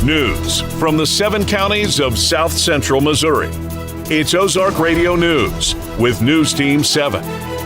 News from the 7 counties of South Central Missouri. It's Ozark Radio News with News Team 7.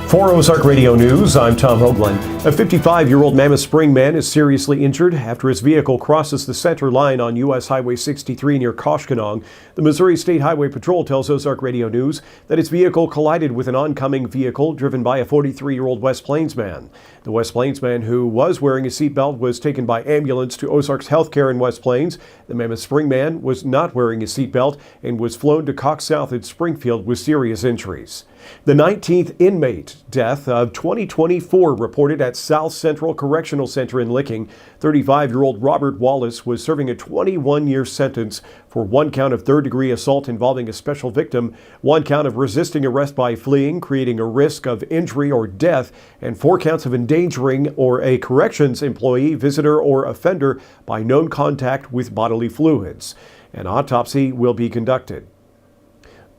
For Ozark Radio News, I'm Tom Hoagland. A 55-year-old Mammoth Spring man is seriously injured after his vehicle crosses the center line on U.S. Highway 63 near Koshkonong. The Missouri State Highway Patrol tells Ozark Radio News that his vehicle collided with an oncoming vehicle driven by a 43-year-old West Plains man. The West Plains man, who was wearing a seatbelt, was taken by ambulance to Ozark's Healthcare in West Plains. The Mammoth Spring man was not wearing a seatbelt and was flown to Cox South at Springfield with serious injuries. The 19th inmate death of 2024 reported at South Central Correctional Center in Licking. 35-year-old Robert Wallace was serving a 21-year sentence for 1 count of third-degree assault involving a special victim, 1 count of resisting arrest by fleeing, creating a risk of injury or death, and 4 counts of endangering or a corrections employee, visitor, or offender by known contact with bodily fluids. An autopsy will be conducted.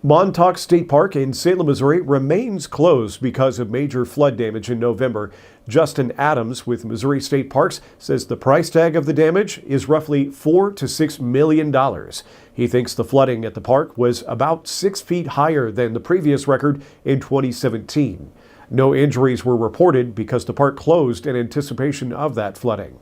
Montauk State Park in Salem, Missouri remains closed because of major flood damage in November. Justin Adams with Missouri State Parks says the price tag of the damage is roughly $4 to $6 million. He thinks the flooding at the park was about 6 feet higher than the previous record in 2017. No injuries were reported because the park closed in anticipation of that flooding.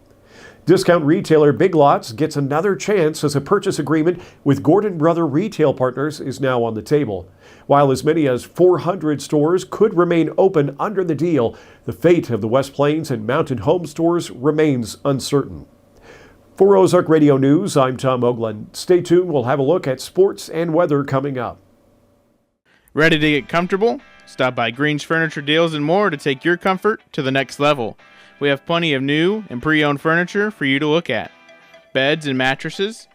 Discount retailer Big Lots gets another chance as a purchase agreement with Gordon Brother Retail Partners is now on the table. While as many as 400 stores could remain open under the deal, the fate of the West Plains and Mountain Home stores remains uncertain. For Ozark Radio News, I'm Tom Hoagland. Stay tuned, we'll have a look at sports and weather coming up. Ready to get comfortable? Stop by Green's Furniture Deals and More to take your comfort to the next level. We have plenty of new and pre-owned furniture for you to look at. Beds and mattresses,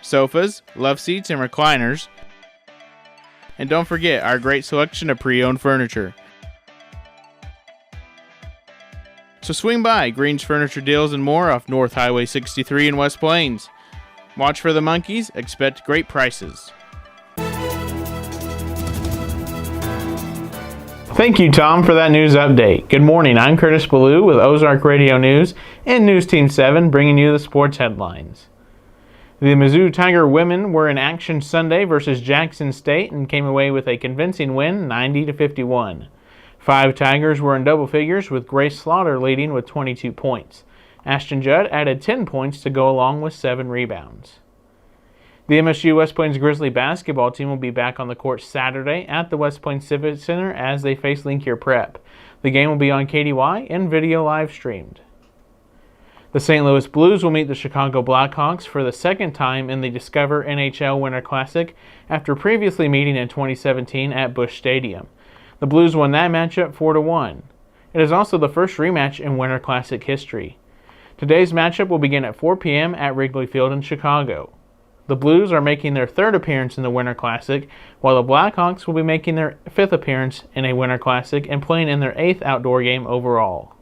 sofas, love seats, and recliners. And don't forget our great selection of pre-owned furniture. So swing by Green's Furniture Deals and More off North Highway 63 in West Plains. Watch for the monkeys, expect great prices. Thank you, Tom, for that news update. Good morning, I'm Curtis Ballou with Ozark Radio News and News Team 7 bringing you the sports headlines. The Mizzou Tiger women were in action Sunday versus Jackson State and came away with a convincing win, 90-51. 5 Tigers were in double figures with Grace Slaughter leading with 22 points. Ashton Judd added 10 points to go along with 7 rebounds. The MSU West Plains Grizzly basketball team will be back on the court Saturday at the West Plains Civic Center as they face Lincoln Prep. The game will be on KDY and video live streamed. The St. Louis Blues will meet the Chicago Blackhawks for the second time in the Discover NHL Winter Classic after previously meeting in 2017 at Busch Stadium. The Blues won that matchup 4-1. It is also the first rematch in Winter Classic history. Today's matchup will begin at 4 p.m. at Wrigley Field in Chicago. The Blues are making their 3rd appearance in the Winter Classic, while the Blackhawks will be making their 5th appearance in a Winter Classic and playing in their 8th outdoor game overall.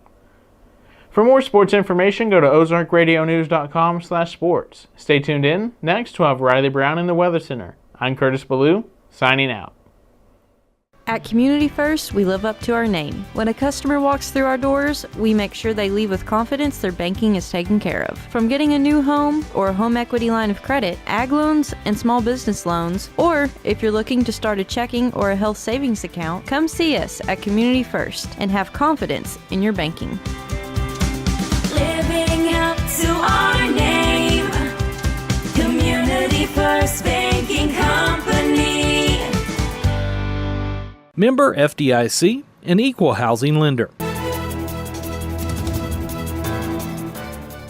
For more sports information, go to ozarkradionews.com/sports. Stay tuned in. Next, we'll have Riley Brown in the Weather Center. I'm Curtis Ballou, signing out. At Community First, we live up to our name. When a customer walks through our doors, we make sure they leave with confidence their banking is taken care of. From getting a new home or a home equity line of credit, ag loans, and small business loans, or if you're looking to start a checking or a health savings account, come see us at Community First and have confidence in your banking. Living up to our name, Community First Banking Company. Member FDIC, an equal housing lender.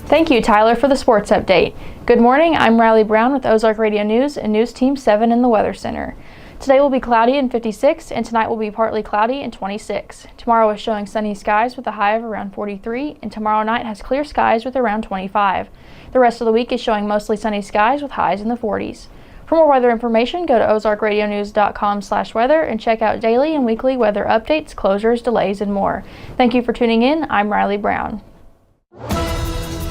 Thank you, Tyler, for the sports update. Good morning, I'm Riley Brown with Ozark Radio News and News Team 7 in the Weather Center. Today will be cloudy and 56, and tonight will be partly cloudy and 26. Tomorrow is showing sunny skies with a high of around 43, and tomorrow night has clear skies with around 25. The rest of the week is showing mostly sunny skies with highs in the 40s. For more weather information, go to ozarkradionews.com/weather and check out daily and weekly weather updates, closures, delays, and more. Thank you for tuning in. I'm Riley Brown.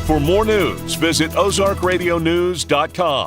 For more news, visit ozarkradionews.com.